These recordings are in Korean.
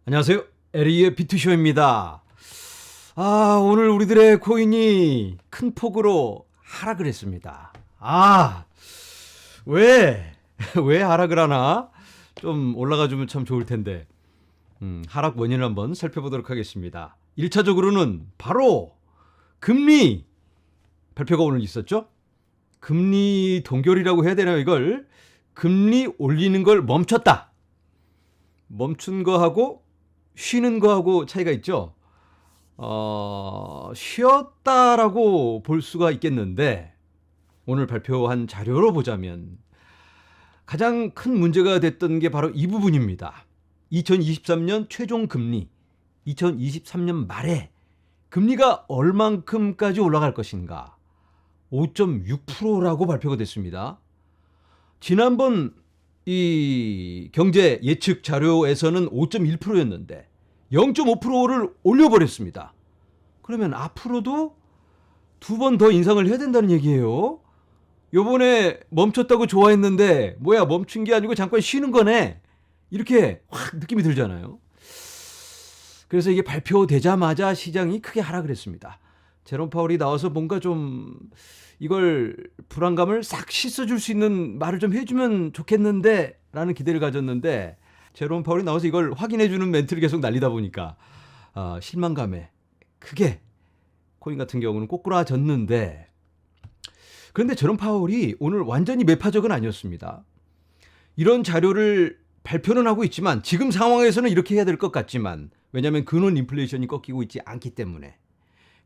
안녕하세요. 에리의 비트쇼입니다. 오늘 우리들의 코인이 큰 폭으로 하락을 했습니다. 왜? 왜 하락을 하나? 좀 올라가주면 참 좋을 텐데. 하락 원인을 한번 살펴보도록 하겠습니다. 1차적으로는 바로 금리 발표가 오늘 있었죠? 금리 동결이라고 해야 되나요, 이걸? 금리 올리는 걸 멈췄다. 멈춘 거하고 쉬는 거하고 차이가 있죠. 쉬었다라고 볼 수가 있겠는데 오늘 발표한 자료로 보자면 가장 큰 문제가 됐던 게 바로 이 부분입니다. 2023년 최종 금리, 2023년 말에 금리가 얼만큼까지 올라갈 것인가? 5.6%라고 발표가 됐습니다. 지난번 이 경제 예측 자료에서는 5.1%였는데 0.5%를 올려버렸습니다. 그러면 앞으로도 두 번 더 인상을 해야 된다는 얘기예요. 요번에 멈췄다고 좋아했는데 뭐야, 멈춘 게 아니고 잠깐 쉬는 거네. 이렇게 확 느낌이 들잖아요. 그래서 이게 발표되자마자 시장이 크게 하락을 했습니다. 제롬 파월이 나와서 뭔가 좀 이걸 불안감을 싹 씻어줄 수 있는 말을 좀 해주면 좋겠는데 라는 기대를 가졌는데 제롬 파월이 나와서 이걸 확인해주는 멘트를 계속 날리다 보니까 실망감에 크게 코인 같은 경우는 꼬꾸라졌는데, 그런데 제롬 파월이 오늘 완전히 매파적은 아니었습니다. 이런 자료를 발표는 하고 있지만 지금 상황에서는 이렇게 해야 될 것 같지만, 왜냐하면 근원 인플레이션이 꺾이고 있지 않기 때문에,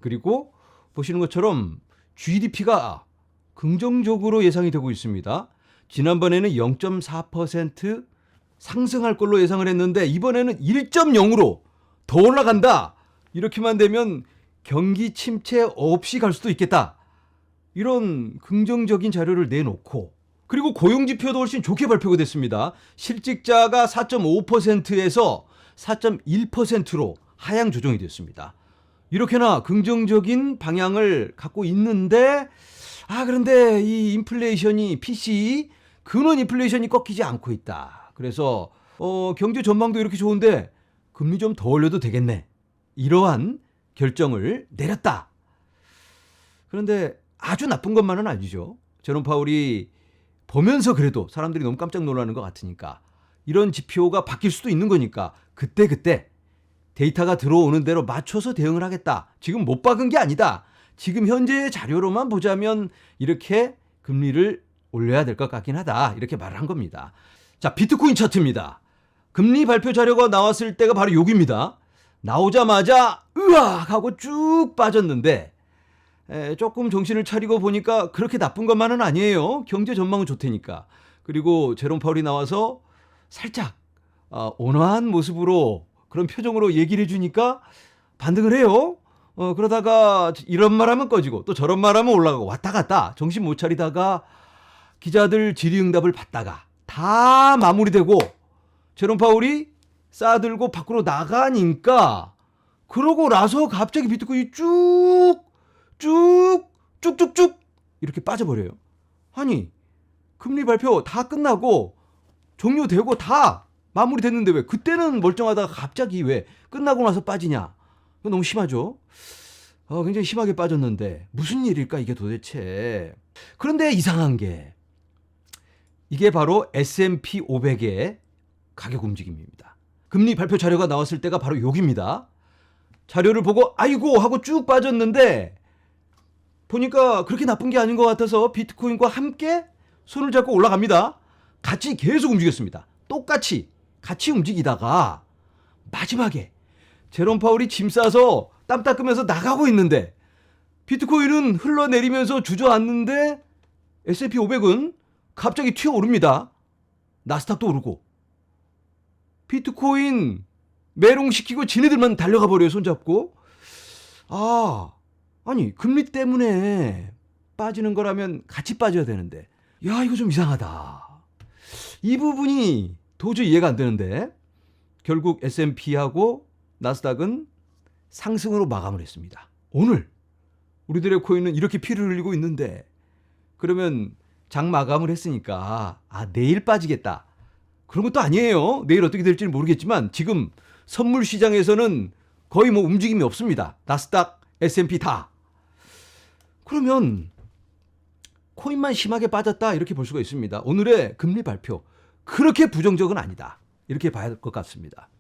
그리고 보시는 것처럼 GDP가 긍정적으로 예상이 되고 있습니다. 지난번에는 0.4% 상승할 걸로 예상을 했는데 이번에는 1.0으로 더 올라간다. 이렇게만 되면 경기 침체 없이 갈 수도 있겠다. 이런 긍정적인 자료를 내놓고, 그리고 고용지표도 훨씬 좋게 발표가 됐습니다. 실직자가 4.5%에서 4.1%로 하향 조정이 됐습니다. 이렇게나 긍정적인 방향을 갖고 있는데, 그런데 이 인플레이션이 PCE 근원 인플레이션이 꺾이지 않고 있다. 그래서 경제 전망도 이렇게 좋은데 금리 좀 더 올려도 되겠네. 이러한 결정을 내렸다. 그런데 아주 나쁜 것만은 아니죠. 제롬 파월이 보면서 그래도 사람들이 너무 깜짝 놀라는 것 같으니까, 이런 지표가 바뀔 수도 있는 거니까 그때 데이터가 들어오는 대로 맞춰서 대응을 하겠다. 지금 못 박은 게 아니다. 지금 현재의 자료로만 보자면 이렇게 금리를 올려야 될 것 같긴 하다. 이렇게 말을 한 겁니다. 자, 비트코인 차트입니다. 금리 발표 자료가 나왔을 때가 바로 여기입니다. 나오자마자 으악 하고 쭉 빠졌는데 조금 정신을 차리고 보니까 그렇게 나쁜 것만은 아니에요. 경제 전망은 좋다니까. 그리고 제롬 파월이 나와서 살짝 온화한 모습으로, 그런 표정으로 얘기를 해주니까 반등을 해요. 그러다가 이런 말하면 꺼지고 또 저런 말하면 올라가고 왔다 갔다 정신 못 차리다가 기자들 질의응답을 받다가 다 마무리되고 제롬 파월이 싸들고 밖으로 나가니까, 그러고 나서 갑자기 비트코인이 쭉쭉쭉 이렇게 빠져버려요. 아니, 금리 발표 다 끝나고 종료되고 다 마무리됐는데 왜 그때는 멀쩡하다가 갑자기 왜 끝나고 나서 빠지냐? 이거 너무 심하죠? 굉장히 심하게 빠졌는데 무슨 일일까 이게 도대체. 그런데 이상한 게 이게 바로 S&P 500의 가격 움직임입니다. 금리 발표 자료가 나왔을 때가 바로 여기입니다. 자료를 보고 아이고 하고 쭉 빠졌는데 보니까 그렇게 나쁜 게 아닌 것 같아서 비트코인과 함께 손을 잡고 올라갑니다. 같이 계속 움직였습니다. 똑같이 같이 움직이다가 마지막에 제롬 파월이 짐 싸서 땀 닦으면서 나가고 있는데 비트코인은 흘러내리면서 주저앉는데 S&P 500은 갑자기 튀어오릅니다. 나스닥도 오르고 비트코인 메롱시키고 지네들만 달려가 버려요. 손잡고. 아니 금리 때문에 빠지는 거라면 같이 빠져야 되는데, 야 이거 좀 이상하다. 이 부분이 도저히 이해가 안 되는데 결국 S&P하고 나스닥은 상승으로 마감을 했습니다. 오늘 우리들의 코인은 이렇게 피를 흘리고 있는데, 그러면 장 마감을 했으니까 내일 빠지겠다. 그런 것도 아니에요. 내일 어떻게 될지는 모르겠지만 지금 선물 시장에서는 거의 뭐 움직임이 없습니다. 나스닥, S&P 다. 그러면 코인만 심하게 빠졌다 이렇게 볼 수가 있습니다. 오늘의 금리 발표 그렇게 부정적은 아니다. 이렇게 봐야 할 것 같습니다.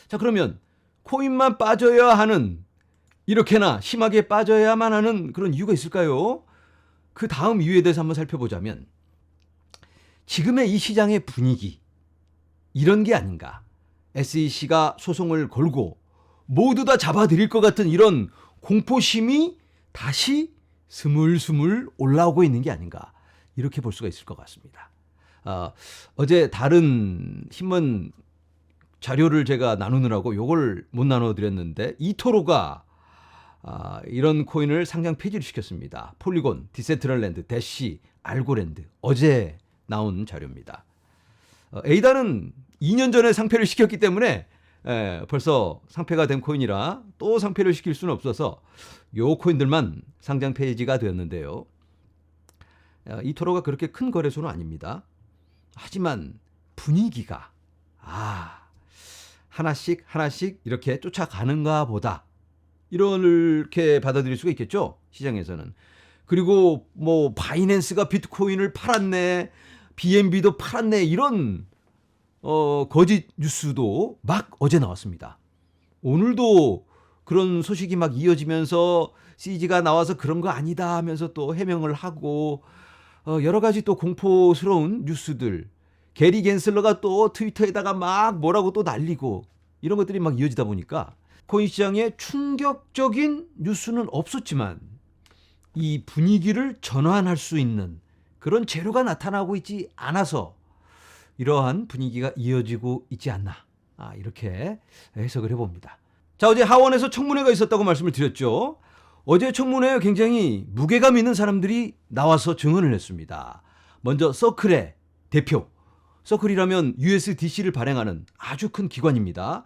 자, 그러면 코인만 빠져야 하는, 이렇게나 심하게 빠져야만 하는 그런 이유가 있을까요? 그 다음 이유에 대해서 한번 살펴보자면 지금의 이 시장의 분위기, 이런 게 아닌가. SEC가 소송을 걸고 모두 다 잡아들일 것 같은 이런 공포심이 다시 스물스물 올라오고 있는 게 아닌가, 이렇게 볼 수가 있을 것 같습니다. 어제 다른 신문 자료를 제가 나누느라고 요걸 못 나눠드렸는데, 이토로가 이런 코인을 상장 폐지를 시켰습니다. 폴리곤, 디센트럴랜드, 대시, 알고랜드. 어제 나온 자료입니다. 에이다는 2년 전에 상폐를 시켰기 때문에 벌써 상폐가 된 코인이라 또 상폐를 시킬 수는 없어서 요 코인들만 상장 폐지가 되었는데요. 이토로가 그렇게 큰 거래소는 아닙니다. 하지만 분위기가 하나씩 이렇게 쫓아가는가 보다, 이렇게 받아들일 수가 있겠죠, 시장에서는. 그리고 뭐 바이낸스가 비트코인을 팔았네, BNB도 팔았네, 이런 거짓 뉴스도 막 어제 나왔습니다. 오늘도 그런 소식이 막 이어지면서 CG가 나와서 그런 거 아니다 하면서 또 해명을 하고, 여러 가지 또 공포스러운 뉴스들, 게리 갠슬러가 또 트위터에다가 막 뭐라고 또 날리고, 이런 것들이 막 이어지다 보니까 코인 시장에 충격적인 뉴스는 없었지만 이 분위기를 전환할 수 있는 그런 재료가 나타나고 있지 않아서 이러한 분위기가 이어지고 있지 않나, 이렇게 해석을 해봅니다. 자, 어제 하원에서 청문회가 있었다고 말씀을 드렸죠. 어제 청문회에 굉장히 무게감 있는 사람들이 나와서 증언을 했습니다. 먼저 서클의 대표, 서클이라면 USDC를 발행하는 아주 큰 기관입니다.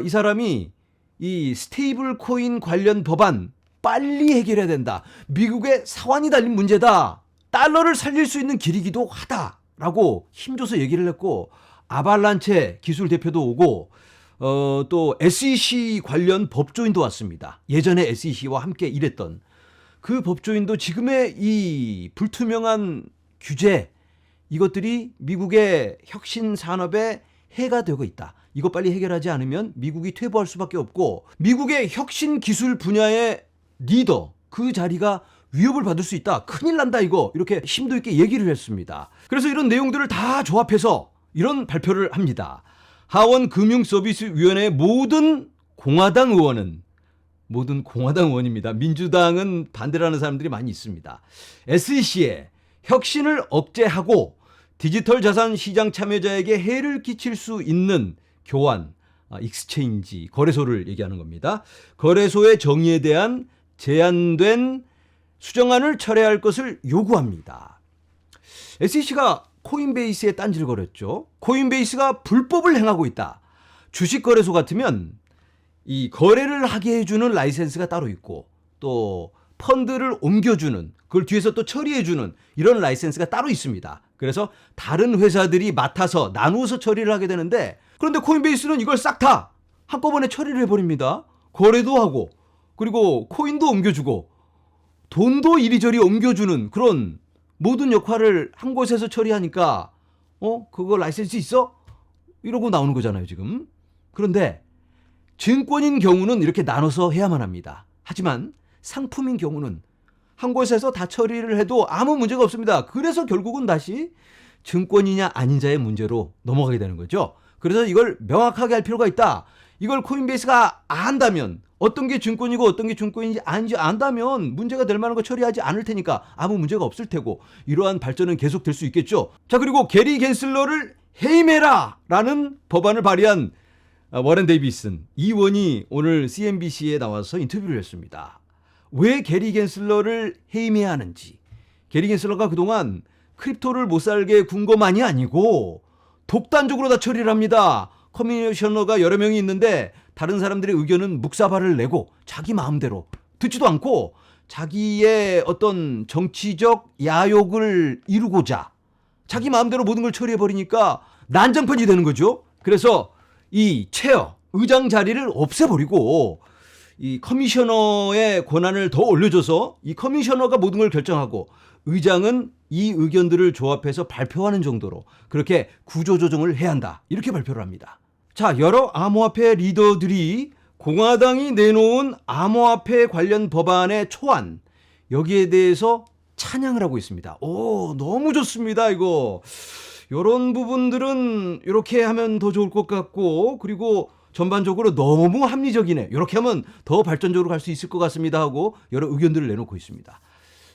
이 사람이 이 스테이블 코인 관련 법안 빨리 해결해야 된다, 미국의 사환이 달린 문제다, 달러를 살릴 수 있는 길이기도 하다라고 힘줘서 얘기를 했고, 아발란체 기술 대표도 오고, 또 SEC 관련 법조인도 왔습니다. 예전에 SEC와 함께 일했던 그 법조인도 지금의 이 불투명한 규제, 이것들이 미국의 혁신 산업에 해가 되고 있다, 이거 빨리 해결하지 않으면 미국이 퇴보할 수밖에 없고, 미국의 혁신 기술 분야의 리더, 그 자리가 위협을 받을 수 있다, 큰일 난다, 이거, 이렇게 심도 있게 얘기를 했습니다. 그래서 이런 내용들을 다 조합해서 이런 발표를 합니다. 하원 금융서비스위원회 모든 공화당 의원입니다. 민주당은 반대를 하는 사람들이 많이 있습니다. SEC의 혁신을 억제하고 디지털 자산 시장 참여자에게 해를 끼칠 수 있는 교환, 익스체인지, 거래소를 얘기하는 겁니다. 거래소의 정의에 대한 제한된 수정안을 철회할 것을 요구합니다. SEC가 코인베이스에 딴지를 걸었죠. 코인베이스가 불법을 행하고 있다. 주식거래소 같으면 이 거래를 하게 해주는 라이센스가 따로 있고, 또 펀드를 옮겨주는, 그걸 뒤에서 또 처리해주는 이런 라이센스가 따로 있습니다. 그래서 다른 회사들이 맡아서 나누어서 처리를 하게 되는데, 그런데 코인베이스는 이걸 싹 다 한꺼번에 처리를 해버립니다. 거래도 하고, 그리고 코인도 옮겨주고, 돈도 이리저리 옮겨주는 그런 모든 역할을 한 곳에서 처리하니까 그거 라이센스 있어? 이러고 나오는 거잖아요, 지금. 그런데 증권인 경우는 이렇게 나눠서 해야만 합니다. 하지만 상품인 경우는 한 곳에서 다 처리를 해도 아무 문제가 없습니다. 그래서 결국은 다시 증권이냐 아닌자의 문제로 넘어가게 되는 거죠. 그래서 이걸 명확하게 할 필요가 있다. 이걸 코인베이스가 안다면, 어떤 게 증권이고 어떤 게 증권인지 아닌지 안다면 문제가 될 만한 거 처리하지 않을 테니까 아무 문제가 없을 테고, 이러한 발전은 계속될 수 있겠죠. 자, 그리고 게리 갠슬러를 해임해라 라는 법안을 발의한 워렌 데이비슨 이 의원이 오늘 CNBC에 나와서 인터뷰를 했습니다. 왜 게리 갠슬러를 해임해야 하는지. 게리 갠슬러가 그동안 크립토를 못 살게 군 것만이 아니고 독단적으로 다 처리를 합니다. 커미셔너가 여러 명이 있는데 다른 사람들의 의견은 묵사발을 내고 자기 마음대로 듣지도 않고 자기의 어떤 정치적 야욕을 이루고자 자기 마음대로 모든 걸 처리해버리니까 난장판이 되는 거죠. 그래서 이 체어, 의장 자리를 없애버리고 이 커미셔너의 권한을 더 올려줘서 이 커미셔너가 모든 걸 결정하고 의장은 이 의견들을 조합해서 발표하는 정도로 그렇게 구조조정을 해야 한다. 이렇게 발표를 합니다. 자, 여러 암호화폐 리더들이 공화당이 내놓은 암호화폐 관련 법안의 초안, 여기에 대해서 찬양을 하고 있습니다. 오, 너무 좋습니다, 이거. 이런 부분들은 이렇게 하면 더 좋을 것 같고, 그리고 전반적으로 너무 합리적이네. 이렇게 하면 더 발전적으로 갈 수 있을 것 같습니다 하고 여러 의견들을 내놓고 있습니다.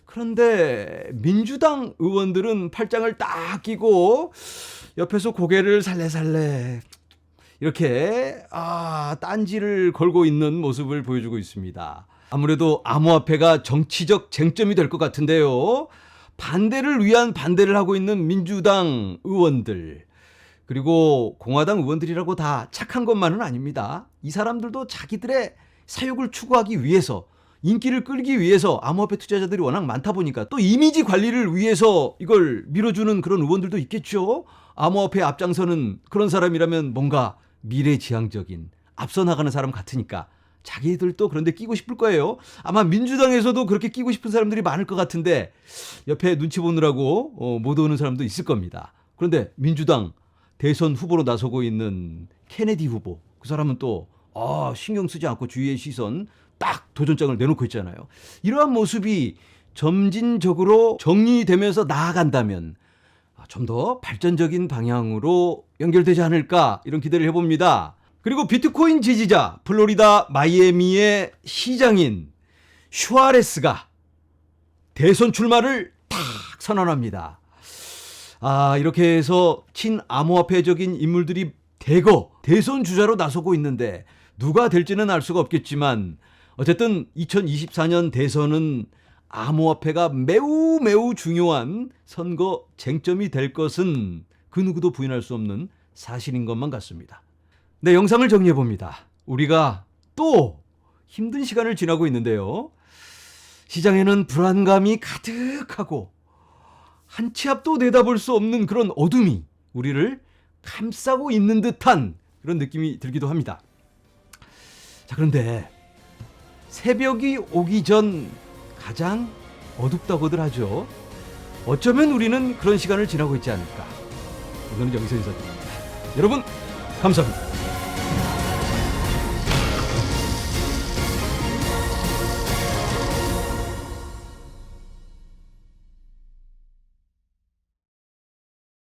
그런데 민주당 의원들은 팔짱을 딱 끼고 옆에서 고개를 살래살래 이렇게 딴지를 걸고 있는 모습을 보여주고 있습니다. 아무래도 암호화폐가 정치적 쟁점이 될 것 같은데요. 반대를 위한 반대를 하고 있는 민주당 의원들, 그리고 공화당 의원들이라고 다 착한 것만은 아닙니다. 이 사람들도 자기들의 사욕을 추구하기 위해서, 인기를 끌기 위해서, 암호화폐 투자자들이 워낙 많다 보니까 또 이미지 관리를 위해서 이걸 밀어주는 그런 의원들도 있겠죠. 암호화폐에 앞장서는 그런 사람이라면 뭔가 미래지향적인, 앞서 나가는 사람 같으니까 자기들도 그런데 끼고 싶을 거예요. 아마 민주당에서도 그렇게 끼고 싶은 사람들이 많을 것 같은데 옆에 눈치 보느라고 못 오는 사람도 있을 겁니다. 그런데 민주당 대선 후보로 나서고 있는 케네디 후보, 그 사람은 또 신경 쓰지 않고 주위의 시선 딱 도전장을 내놓고 있잖아요. 이러한 모습이 점진적으로 정리되면서 나아간다면 좀 더 발전적인 방향으로 연결되지 않을까, 이런 기대를 해봅니다. 그리고 비트코인 지지자 플로리다 마이애미의 시장인 슈아레스가 대선 출마를 탁 선언합니다. 이렇게 해서 친암호화폐적인 인물들이 대거 대선 주자로 나서고 있는데 누가 될지는 알 수가 없겠지만 어쨌든 2024년 대선은 암호화폐가 매우 매우 중요한 선거 쟁점이 될 것은 그 누구도 부인할 수 없는 사실인 것만 같습니다. 네, 영상을 정리해봅니다. 우리가 또 힘든 시간을 지나고 있는데요. 시장에는 불안감이 가득하고 한 치 앞도 내다볼 수 없는 그런 어둠이 우리를 감싸고 있는 듯한 그런 느낌이 들기도 합니다. 자, 그런데 새벽이 오기 전 가장 어둡다고들 하죠. 어쩌면 우리는 그런 시간을 지나고 있지 않을까. 오늘은 여기서 인사드립니다. 여러분, 감사합니다.